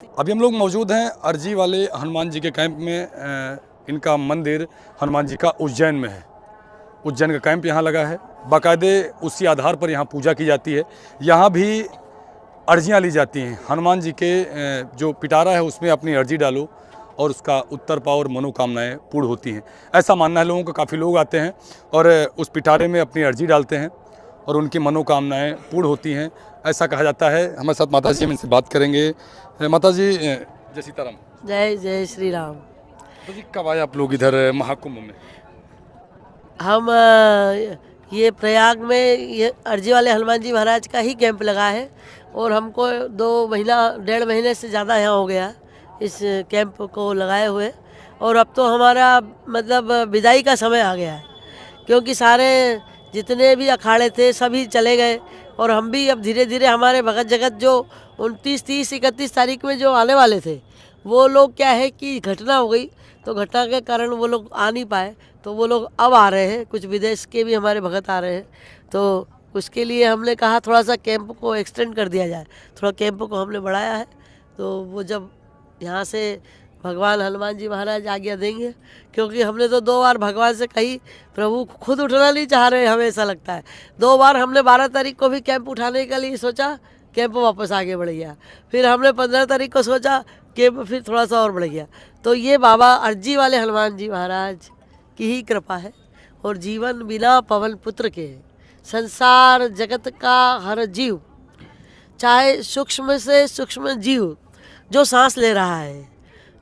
अभी हम लोग मौजूद हैं अर्जी वाले हनुमान जी के कैंप में। इनका मंदिर हनुमान जी का उज्जैन में है। उज्जैन का कैंप यहाँ लगा है। बाकायदे उसी आधार पर यहाँ पूजा की जाती है। यहाँ भी अर्जियाँ ली जाती हैं। हनुमान जी के जो पिटारा है उसमें अपनी अर्जी डालो और उसका उत्तर पाओ और मनोकामनाएँ पूर्ण होती हैं, ऐसा मानना है लोगों का। काफ़ी लोग आते हैं और उस पिटारे में अपनी अर्जी डालते हैं और उनकी मनोकामनाएँ पूर्ण होती हैं, ऐसा कहा जाता है। हमारे साथ माता जी, हम इनसे बात करेंगे। माता जी, जय सीताराम। जय जय श्री राम। तो जी, कब आए आप लोग इधर महाकुंभ में? हम ये प्रयाग में ये अर्जी वाले हनुमान जी महाराज का ही कैंप लगा है और हमको 1.5 महीने से ज़्यादा यहाँ हो गया इस कैंप को लगाए हुए। और अब तो हमारा मतलब विदाई का समय आ गया है, क्योंकि सारे जितने भी अखाड़े थे सभी चले गए और हम भी अब धीरे धीरे हमारे भगत जगत जो 29, 30, 31 तारीख में जो आने वाले थे वो लोग क्या है कि घटना हो गई, तो घटना के कारण वो लोग आ नहीं पाए, तो वो लोग अब आ रहे हैं। कुछ विदेश के भी हमारे भगत आ रहे हैं, तो उसके लिए हमने कहा थोड़ा सा कैंप को एक्सटेंड कर दिया जाए। थोड़ा कैंप को हमने बढ़ाया है, तो वो जब यहाँ से भगवान हनुमान जी महाराज आज्ञा देंगे, क्योंकि हमने तो 2 बार भगवान से कही, प्रभु खुद उठना नहीं चाह रहे, हमें ऐसा लगता है। 2 बार हमने 12 तारीख को भी कैंप उठाने के लिए सोचा, कैंप वापस आगे बढ़ गया। फिर हमने 15 तारीख को सोचा, कैंप फिर थोड़ा सा और बढ़ गया। तो ये बाबा अर्जी वाले हनुमान जी महाराज की ही कृपा है। और जीवन बिना पवन पुत्र के, संसार जगत का हर जीव, चाहे सूक्ष्म से सूक्ष्म जीव जो सांस ले रहा है,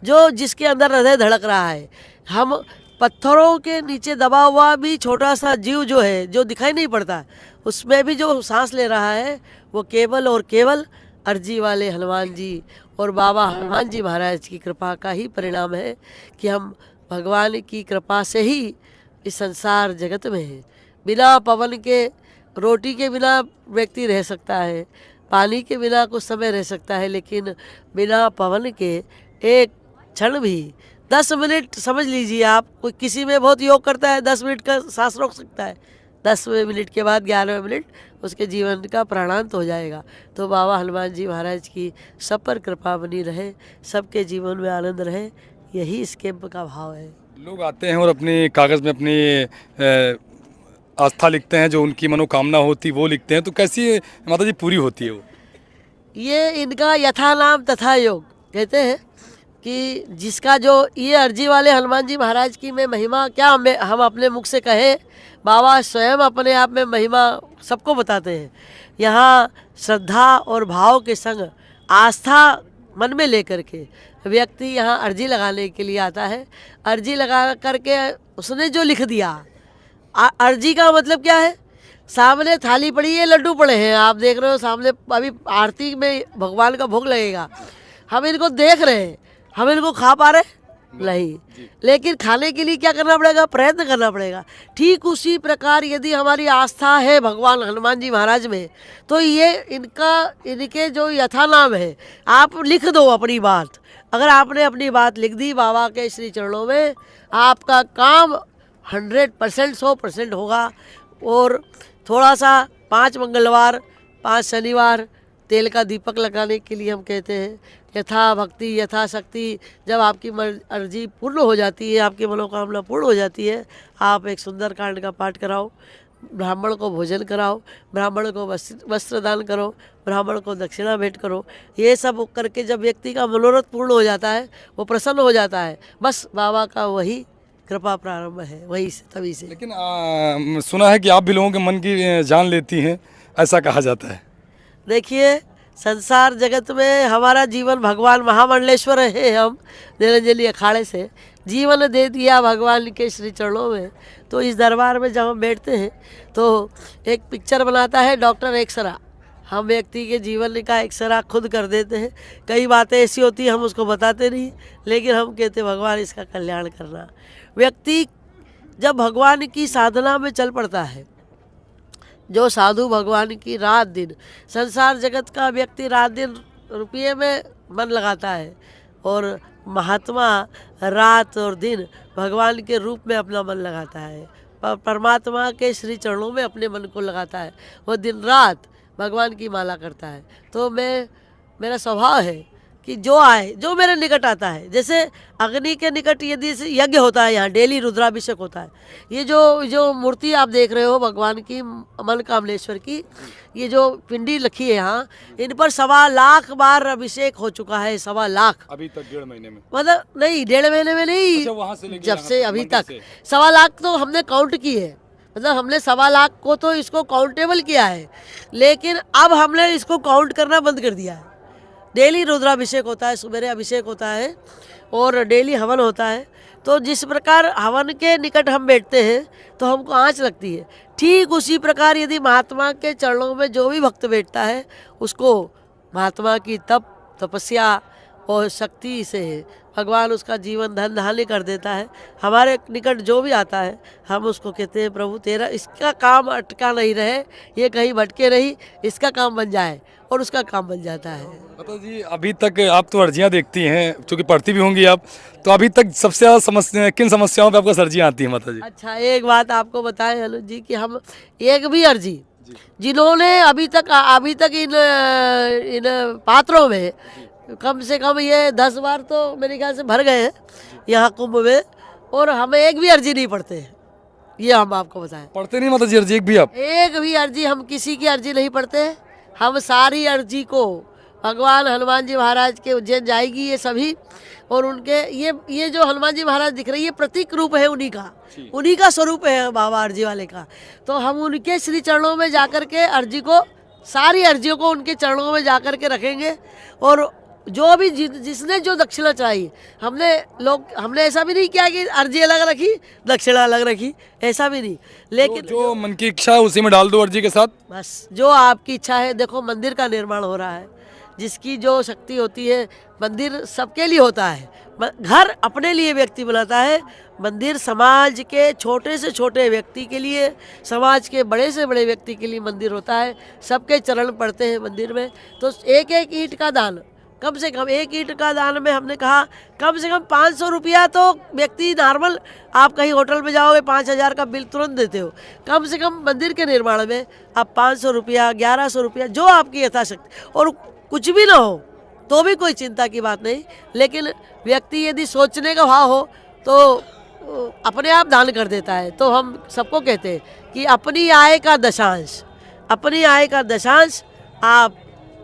जो जिसके अंदर हृदय धड़क रहा है, हम पत्थरों के नीचे दबा हुआ भी छोटा सा जीव जो है, जो दिखाई नहीं पड़ता, उसमें भी जो सांस ले रहा है, वो केवल और केवल अर्जी वाले हनुमान जी और बाबा हनुमान जी महाराज की कृपा का ही परिणाम है कि हम भगवान की कृपा से ही इस संसार जगत में हैं। बिना पवन के, रोटी के बिना व्यक्ति रह सकता है, पानी के बिना कुछ समय रह सकता है, लेकिन बिना पवन के एक क्षण भी 10 मिनट समझ लीजिए आप, कोई किसी में बहुत योग करता है 10 मिनट का सांस रोक सकता है, 10वें मिनट के बाद 11वें मिनट उसके जीवन का प्राणांत हो जाएगा। तो बाबा हनुमान जी महाराज की सब पर कृपा बनी रहे, सबके जीवन में आनंद रहे, यही इस कैंप का भाव है। लोग आते हैं और अपनी कागज़ में अपनी आस्था लिखते हैं, जो उनकी मनोकामना होती वो लिखते हैं। तो कैसी माता जी पूरी होती है वो? ये इनका यथा नाम तथा योग कहते हैं कि जिसका जो ये अर्जी वाले हनुमान जी महाराज की में महिमा क्या हम अपने मुख से कहें, बाबा स्वयं अपने आप में महिमा सबको बताते हैं। यहाँ श्रद्धा और भाव के संग आस्था मन में लेकर के व्यक्ति यहाँ अर्जी लगाने के लिए आता है। अर्जी लगा करके उसने जो लिख दिया, अर्जी का मतलब क्या है, सामने थाली पड़ी है, लड्डू पड़े हैं, आप देख रहे हो सामने, अभी आरती में भगवान का भोग लगेगा, हम इनको देख रहे हैं, हम इनको खा पा रहे नहीं, लेकिन खाने के लिए क्या करना पड़ेगा, प्रयत्न करना पड़ेगा। ठीक उसी प्रकार यदि हमारी आस्था है भगवान हनुमान जी महाराज में, तो ये इनके जो यथा नाम है, आप लिख दो अपनी बात। अगर आपने अपनी बात लिख दी बाबा के श्री चरणों में, आपका काम 100%, 100% होगा। और थोड़ा सा 5 मंगलवार 5 शनिवार तेल का दीपक लगाने के लिए हम कहते हैं। यथा भक्ति यथा शक्ति, जब आपकी अर्जी पूर्ण हो जाती है, आपकी मनोकामना पूर्ण हो जाती है, आप एक सुंदर कांड का पाठ कराओ, ब्राह्मण को भोजन कराओ, ब्राह्मण को वस्त्र दान करो, ब्राह्मण को दक्षिणा भेंट करो। ये सब करके जब व्यक्ति का मनोरथ पूर्ण हो जाता है, वो प्रसन्न हो जाता है, बस बाबा का वही कृपा प्रारंभ है, वही से, तभी से। लेकिन सुना है कि आप भी लोगों के मन की जान लेती हैं, ऐसा कहा जाता है। देखिए, संसार जगत में हमारा जीवन भगवान महामंडलेश्वर है, हम निरंजनी अखाड़े से जीवन दे दिया भगवान के श्री चरणों में। तो इस दरबार में जब हम बैठते हैं तो एक पिक्चर बनाता है डॉक्टर एक्सरा, हम व्यक्ति के जीवन का एक्सरा खुद कर देते हैं। कई बातें ऐसी होती हैं हम उसको बताते नहीं, लेकिन हम कहते भगवान इसका कल्याण करना। व्यक्ति जब भगवान की साधना में चल पड़ता है, जो साधु भगवान की रात दिन, संसार जगत का व्यक्ति रात दिन रुपये में मन लगाता है, और महात्मा रात और दिन भगवान के रूप में अपना मन लगाता है, परमात्मा के श्री चरणों में अपने मन को लगाता है, वो दिन रात भगवान की माला करता है। तो मेरा स्वभाव है कि जो आए, जो मेरे निकट आता है, जैसे अग्नि के निकट यदि यज्ञ होता है, यहाँ डेली रुद्राभिषेक होता है। ये जो मूर्ति आप देख रहे हो भगवान की, मनकामलेश्वर की, ये जो पिंडी रखी है यहाँ, इन पर 1.25 लाख बार अभिषेक हो चुका है। 1.25 लाख अभी तक 1.5 महीने में, मतलब नहीं, 1.5 महीने में नहीं, अच्छा, वहाँ से लेके जब यहाँ से तक, अभी मंदिर तक से। 1.25 लाख तो हमने काउंट की है, मतलब हमने 1.25 लाख को तो इसको काउंटेबल किया है, लेकिन अब हमने इसको काउंट करना बंद कर दिया है। डेली रुद्राभिषेक होता है, सुबह अभिषेक होता है और डेली हवन होता है। तो जिस प्रकार हवन के निकट हम बैठते हैं तो हमको आँच लगती है, ठीक उसी प्रकार यदि महात्मा के चरणों में जो भी भक्त बैठता है उसको महात्मा की तपस्या और शक्ति से भगवान उसका जीवन धन्य कर देता है। हमारे निकट जो भी आता है हम उसको कहते हैं, प्रभु तेरा इसका काम अटका नहीं रहे, ये कहीं भटके नहीं, इसका काम बन जाए, और उसका काम बन जाता है। माता जी, अभी तक आप तो अर्जियाँ देखती हैं, क्योंकि पढ़ती भी होंगी आप, तो अभी तक सबसे ज़्यादा समस्या किन समस्याओं पे आपको अर्जियाँ आती हैं माता जी? अच्छा, एक बात आपको बताएं अनुज जी कि हम एक भी अर्जी जिन्होंने अभी तक इन पात्रों में कम से कम ये 10 बार तो मेरे ख्याल से भर गए हैं यहाँ कुंभ में, और हमें एक भी अर्जी नहीं पढ़ते हैं, ये हम आपको बताएं। पढ़ते नहीं माता जी अर्जी एक भी आप? एक भी अर्जी, हम किसी की अर्जी नहीं पढ़ते हैं। हम सारी अर्जी को भगवान हनुमान जी महाराज के उज्जैन जाएगी ये सभी, और उनके ये जो हनुमान जी महाराज दिख रही है प्रतीक रूप है उन्हीं का स्वरूप है बाबा अर्जी वाले का। तो हम उनके श्री चरणों में जाकर के अर्जी को, सारी अर्जियों को उनके चरणों में जाकर के रखेंगे, और जो भी जिसने जो दक्षिणा चाहिए, हमने ऐसा भी नहीं किया कि अर्जी अलग रखी दक्षिणा अलग रखी, ऐसा भी नहीं, लेकिन जो मन की इच्छा है उसी में डाल दो अर्जी के साथ। बस जो आपकी इच्छा है। देखो मंदिर का निर्माण हो रहा है, जिसकी जो शक्ति होती है, मंदिर सबके लिए होता है, घर अपने लिए व्यक्ति बनाता है, मंदिर समाज के छोटे से छोटे व्यक्ति के लिए, समाज के बड़े से बड़े व्यक्ति के लिए मंदिर होता है। सबके चरण पड़ते हैं मंदिर में। तो एक एक ईंट का दान, कम से कम एक ईंट का दान में हमने कहा कम से कम 500 रुपया तो व्यक्ति नॉर्मल, आप कहीं होटल में जाओगे 5,000 का बिल तुरंत देते हो, कम से कम मंदिर के निर्माण में आप 500 रुपया 1100 रुपया जो आपकी यथाशक्ति, और कुछ भी ना हो तो भी कोई चिंता की बात नहीं, लेकिन व्यक्ति यदि सोचने का भाव हो तो अपने आप दान कर देता है। तो हम सबको कहते हैं कि अपनी आय का दशांश आप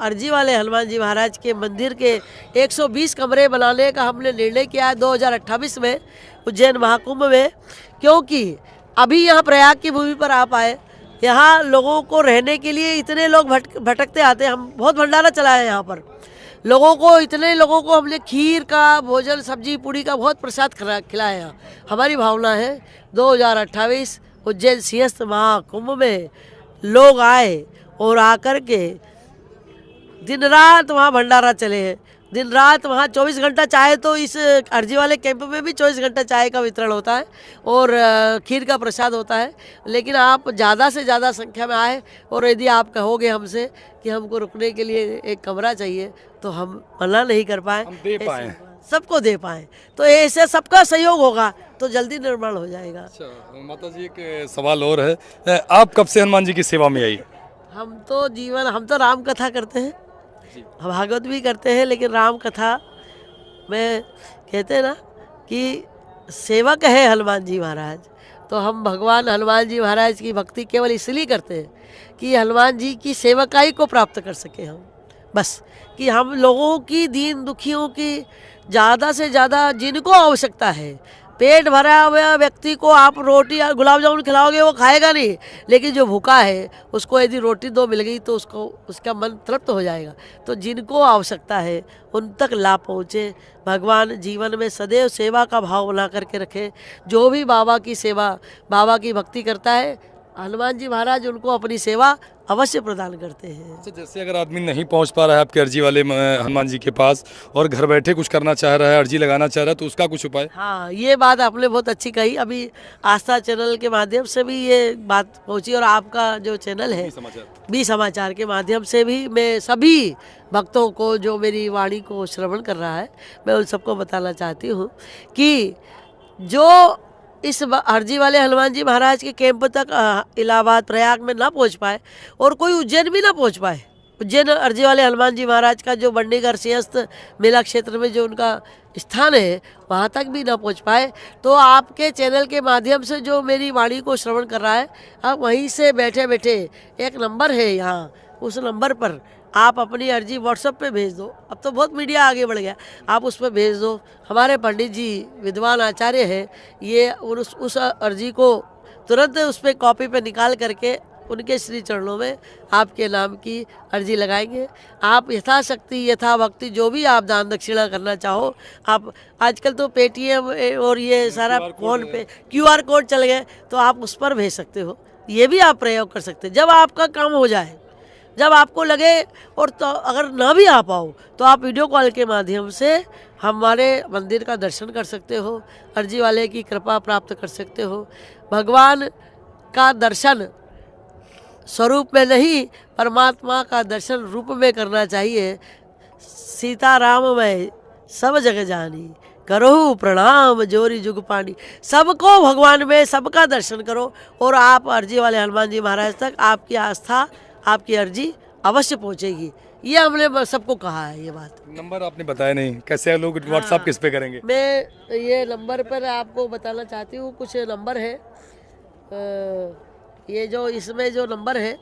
अर्जी वाले हनुमान जी महाराज के मंदिर के 120 कमरे बनाने का हमने निर्णय किया है 2028 में उज्जैन महाकुंभ में, क्योंकि अभी यहाँ प्रयाग की भूमि पर आप आए, यहाँ लोगों को रहने के लिए इतने लोग भटकते आते हैं। हम बहुत भंडारा चलाए यहाँ पर, इतने लोगों को हमने खीर का भोजन, सब्जी पूड़ी का बहुत प्रसाद खिलाया यहाँ। हमारी भावना है 2028 उज्जैन सिंहस्थ महाकुंभ में लोग आए और आकर के दिन रात वहाँ भंडारा चले हैं, दिन रात वहाँ 24 घंटा चाय, तो इस अर्जी वाले कैंप में भी 24 घंटा चाय का वितरण होता है और खीर का प्रसाद होता है। लेकिन आप ज़्यादा से ज़्यादा संख्या में आए, और यदि आप कहोगे हमसे कि हमको रुकने के लिए एक कमरा चाहिए तो हम मना नहीं कर पाए, हम दे पाएँ, सबको दे पाएँ, तो ऐसे सबका सहयोग होगा तो जल्दी निर्माण हो जाएगा। अच्छा माता जी, एक सवाल और है, आप कब से हनुमान जी की सेवा में आई? हम तो राम कथा करते हैं, भागवत भी करते हैं, लेकिन राम कथा में कहते हैं ना कि सेवक है हनुमान जी महाराज, तो हम भगवान हनुमान जी महाराज की भक्ति केवल इसलिए करते हैं कि हनुमान जी की सेवकाई को प्राप्त कर सके हम, बस कि हम लोगों की, दीन दुखियों की ज़्यादा से ज़्यादा जिनको आवश्यकता है, पेट भरा हुआ व्यक्ति को आप रोटी या गुलाब जामुन खिलाओगे वो खाएगा नहीं, लेकिन जो भूखा है उसको यदि रोटी 2 मिल गई तो उसका मन तृप्त हो जाएगा। तो जिनको आवश्यकता है उन तक लाभ पहुँचे, भगवान जीवन में सदैव सेवा का भाव बना करके रखे। जो भी बाबा की सेवा, बाबा की भक्ति करता है, हनुमान जी महाराज उनको अपनी सेवा अवश्य प्रदान करते हैं। अच्छा, जैसे अगर आदमी नहीं पहुंच पा रहा है आपके अर्जी वाले हनुमान जी के पास और घर बैठे कुछ करना चाह रहा है, अर्जी लगाना चाह रहा है, तो उसका कुछ उपाय? हाँ, ये बात आपने बहुत अच्छी कही। अभी आस्था चैनल के माध्यम से भी ये बात पहुंची, और आपका जो चैनल है बी समाचार के माध्यम से भी मैं सभी भक्तों को जो मेरी वाणी को श्रवण कर रहा है, मैं उन सबको बताना चाहती हूँ कि जो इस अर्जी वाले हनुमान जी महाराज के कैंप तक इलाहाबाद प्रयाग में ना पहुंच पाए, और कोई उज्जैन भी ना पहुंच पाए, उज्जैन अर्जी वाले हनुमान जी महाराज का जो बंडीगढ़ सिंहस्थ मेला क्षेत्र में जो उनका स्थान है वहाँ तक भी ना पहुँच पाए, तो आपके चैनल के माध्यम से जो मेरी वाणी को श्रवण कर रहा है, आप वहीं से बैठे बैठे एक नंबर है यहाँ, उस नंबर पर आप अपनी अर्जी व्हाट्सएप पे भेज दो। अब तो बहुत मीडिया आगे बढ़ गया, आप उस पर भेज दो। हमारे पंडित जी विद्वान आचार्य हैं, ये उस अर्जी को तुरंत उस पर कॉपी पे निकाल करके उनके श्री चरणों में आपके नाम की अर्जी लगाएंगे। आप यथाशक्ति यथाभक्ति जो भी आप दान दक्षिणा करना चाहो, आप आजकल तो पेटीएम और ये सारा फोन पे QR कोड चल गए, तो आप उस पर भेज सकते हो। ये भी आप प्रयोग कर सकते हैं। जब आपका काम हो जाए, जब आपको लगे, और तो अगर ना भी आ पाओ तो आप वीडियो कॉल के माध्यम से हमारे मंदिर का दर्शन कर सकते हो, अर्जी वाले की कृपा प्राप्त कर सकते हो। भगवान का दर्शन स्वरूप में नहीं, परमात्मा का दर्शन रूप में करना चाहिए। सीताराम मैं सब जग जानी, करो प्रणाम जोरी जुग पानी। सबको भगवान में सबका दर्शन करो, और आप अर्जी वाले हनुमान जी महाराज तक आपकी आस्था, आपकी अर्जी अवश्य पहुंचेगी। ये हमने सबको कहा है। ये बात नंबर आपने बताया नहीं, कैसे लोग व्हाट्सएप किस पे करेंगे? मैं ये नंबर पर आपको बताना चाहती हूँ। कुछ नंबर है, ये जो इसमें जो नंबर है,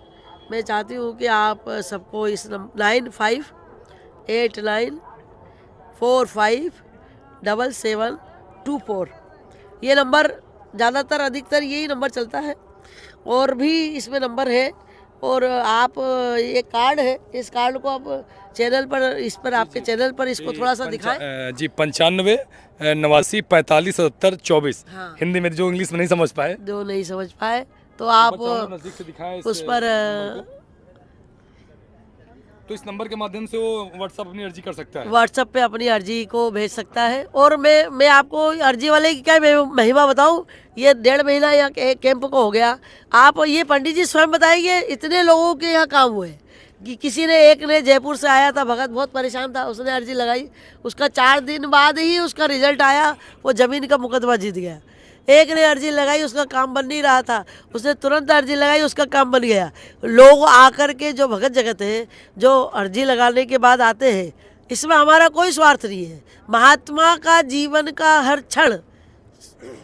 मैं चाहती हूँ कि आप सबको इस 9589457724 ये नंबर ज़्यादातर अधिकतर यही नंबर चलता है। और भी इसमें नंबर है, और आप ये कार्ड है, इस कार्ड को आप चैनल पर, इस पर आपके चैनल पर इसको थोड़ा सा दिखाएं जी। 95 89 45 77 24। हाँ। हिंदी में जो इंग्लिश में नहीं समझ पाए, जो नहीं समझ पाए तो आप नजदीक से दिखाएं उस पर तो इस नंबर के माध्यम से वो व्हाट्सएप अपनी अर्जी कर सकता है, व्हाट्सएप पे अपनी अर्जी को भेज सकता है। और मैं आपको अर्जी वाले की क्या महिमा बताऊं, ये 1.5 महीना यहाँ कैंप को हो गया। आप ये पंडित जी स्वयं बताएंगे, इतने लोगों के यहाँ काम हुए कि एक ने जयपुर से आया था, भगत बहुत परेशान था, उसने अर्जी लगाई, उसका 4 दिन बाद ही उसका रिजल्ट आया, वो ज़मीन का मुकदमा जीत गया। एक ने अर्जी लगाई, उसका काम बन नहीं रहा था, उसने तुरंत अर्जी लगाई, उसका काम बन गया। लोग आकर के जो भगत जगत है, जो अर्जी लगाने के बाद आते हैं, इसमें हमारा कोई स्वार्थ नहीं है। महात्मा का जीवन का हर क्षण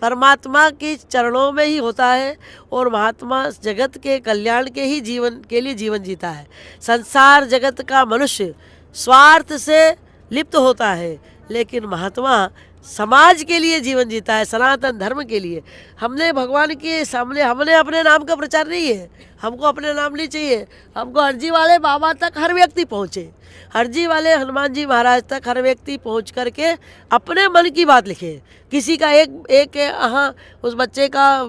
परमात्मा के चरणों में ही होता है, और महात्मा जगत के कल्याण के ही जीवन के लिए जीवन जीता है। संसार जगत का मनुष्य स्वार्थ से लिप्त होता है, लेकिन महात्मा समाज के लिए जीवन जीता है, सनातन धर्म के लिए। हमने भगवान के सामने, हमने अपने नाम का प्रचार नहीं है, हमको अपने नाम नहीं चाहिए, हमको अर्जी वाले बाबा तक हर व्यक्ति पहुँचे, अर्जी वाले हनुमान जी महाराज तक हर व्यक्ति पहुँच करके अपने मन की बात लिखे। किसी का एक हाँ, उस बच्चे का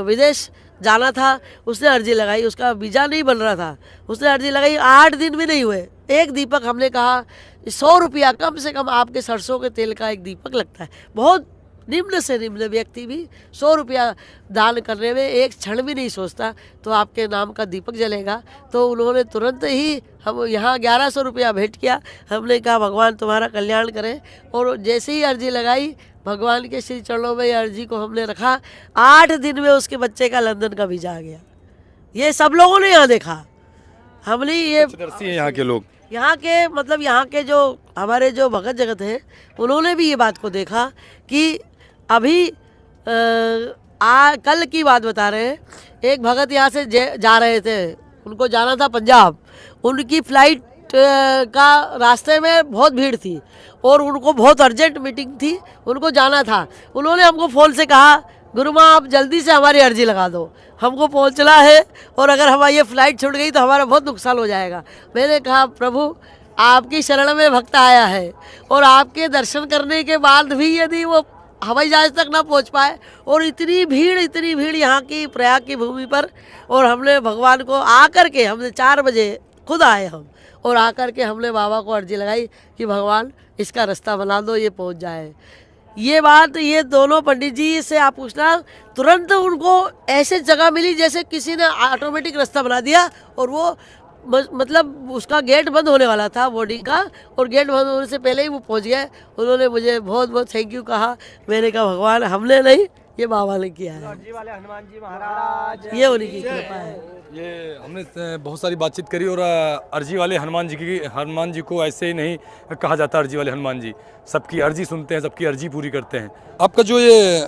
विदेश जाना था, उसने अर्जी लगाई, उसका वीज़ा नहीं बन रहा था, उसने अर्जी लगाई, 8 दिन भी नहीं हुए, एक दीपक, हमने कहा 100 रुपया कम से कम आपके सरसों के तेल का एक दीपक लगता है। बहुत निम्न से निम्न व्यक्ति भी 100 रुपया दान करने में एक क्षण भी नहीं सोचता, तो आपके नाम का दीपक जलेगा। तो उन्होंने तुरंत ही हम यहाँ 1100 रुपया भेंट किया। हमने कहा भगवान तुम्हारा कल्याण करें, और जैसे ही अर्जी लगाई, भगवान के श्री चरणों में अर्जी को हमने रखा, 8 दिन में उसके बच्चे का लंदन का वीज़ा आ गया। ये सब लोगों ने यहाँ देखा, हमने ये यहाँ के लोग, यहाँ के मतलब यहाँ के जो हमारे जो भगत जगत हैं, उन्होंने भी ये बात को देखा कि अभी कल की बात बता रहे हैं, एक भगत यहाँ से जा रहे थे, उनको जाना था पंजाब, उनकी फ्लाइट का रास्ते में बहुत भीड़ थी, और उनको बहुत अर्जेंट मीटिंग थी, उनको जाना था। उन्होंने हमको फ़ोन से कहा, गुरु माँ आप जल्दी से हमारी अर्जी लगा दो, हमको पहुंचना है, और अगर हमारी ये फ़्लाइट छूट गई तो हमारा बहुत नुकसान हो जाएगा। मैंने कहा प्रभु आपकी शरण में भक्त आया है, और आपके दर्शन करने के बाद भी यदि वो हवाई जहाज तक ना पहुंच पाए, और इतनी भीड़ यहाँ की प्रयाग की भूमि पर, और हमने भगवान को आकर के, हमने 4 बजे खुद आए हम, और आकर के हमने बाबा को अर्जी लगाई कि भगवान इसका रास्ता बना दो, ये पहुंच जाए। ये बात, ये दोनों पंडित जी से आप पूछना, तुरंत उनको ऐसे जगह मिली जैसे किसी ने ऑटोमेटिक रास्ता बना दिया, और वो मतलब उसका गेट बंद होने वाला था बोर्डिंग का, और गेट बंद होने से पहले ही वो पहुंच गए। उन्होंने मुझे बहुत बहुत थैंक यू कहा। मैंने कहा भगवान हमने नहीं, ये बाबा ने किया है। अर्जी वाले हनुमान जी महाराज ये उनकी कृपा है। ये हमने बहुत सारी बातचीत करी और अर्जी वाले हनुमान जी को ऐसे ही नहीं कहा जाता। अर्जी वाले हनुमान जी सबकी अर्जी सुनते हैं, सबकी अर्जी पूरी करते हैं। आपका जो ये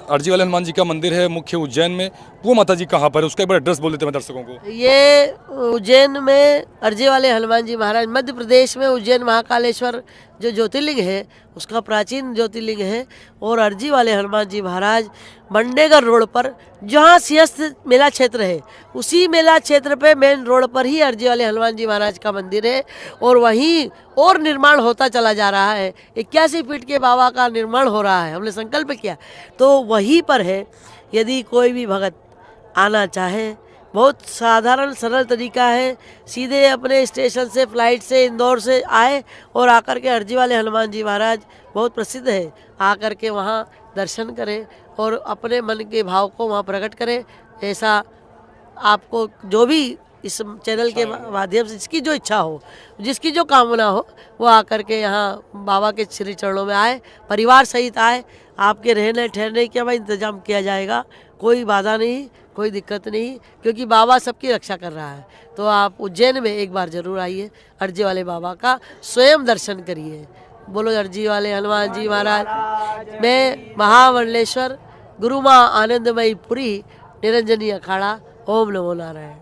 अर्जी वाले हनुमान जी का मंदिर है मुख्य उज्जैन में, वो माता जी कहाँ पर है, उसका एक बार एड्रेस बोल देते हैं दर्शकों को। ये उज्जैन में अर्जी वाले हनुमान जी महाराज, मध्य प्रदेश में उज्जैन महाकालेश्वर जो ज्योतिर्लिंग है उसका प्राचीन ज्योतिर्लिंग है। और अर्जी वाले हनुमान जी महाराज मंडेगर रोड पर, जहाँ सिंहस्थ मेला क्षेत्र है उसी मेला क्षेत्र पे मेन रोड पर ही अर्जी वाले हनुमान जी महाराज का मंदिर है। और वहीं और निर्माण होता चला जा रहा है। 81 फीट के बाबा का निर्माण हो रहा है, हमने संकल्प किया तो वहीं पर है। यदि कोई भी भगत आना चाहे, बहुत साधारण सरल तरीका है, सीधे अपने स्टेशन से फ्लाइट से इंदौर से आए और आकर के अर्जी वाले हनुमान जी महाराज बहुत प्रसिद्ध है, आकर के वहाँ दर्शन करें और अपने मन के भाव को वहाँ प्रकट करें। ऐसा आपको जो भी इस चैनल के माध्यम से जिसकी जो इच्छा हो, जिसकी जो कामना हो, वो आकर के यहाँ बाबा के श्री चरणों में आए, परिवार सहित आए। आपके रहने ठहरने का भाई इंतजाम किया जाएगा, कोई बाधा नहीं, कोई दिक्कत नहीं, क्योंकि बाबा सबकी रक्षा कर रहा है। तो आप उज्जैन में एक बार जरूर आइए, अर्जी वाले बाबा का स्वयं दर्शन करिए। बोलो अर्जी वाले हनुमान जी महाराज। मैं महामंडलेश्वर गुरु माँ आनंदमयी पुरी निरंजनी अखाड़ा, ओम नमो नारायण।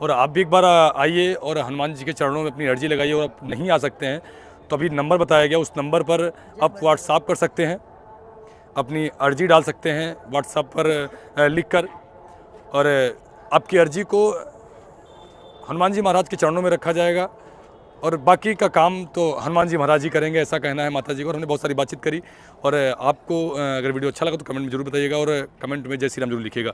और आप भी एक बार आइए और हनुमान जी के चरणों में अपनी अर्जी लगाइए। और आप नहीं आ सकते हैं तो अभी नंबर बताया गया, उस नंबर पर आप व्हाट्सएप कर सकते हैं, अपनी अर्जी डाल सकते हैं व्हाट्सएप पर लिखकर, और आपकी अर्जी को हनुमान जी महाराज के चरणों में रखा जाएगा और बाकी का काम तो हनुमान जी महाराज ही करेंगे, ऐसा कहना है माता जी को। और हमने बहुत सारी बातचीत करी। और आपको अगर वीडियो अच्छा लगा तो कमेंट में जरूर बताइएगा और कमेंट में जय श्री राम जरूर लिखिएगा।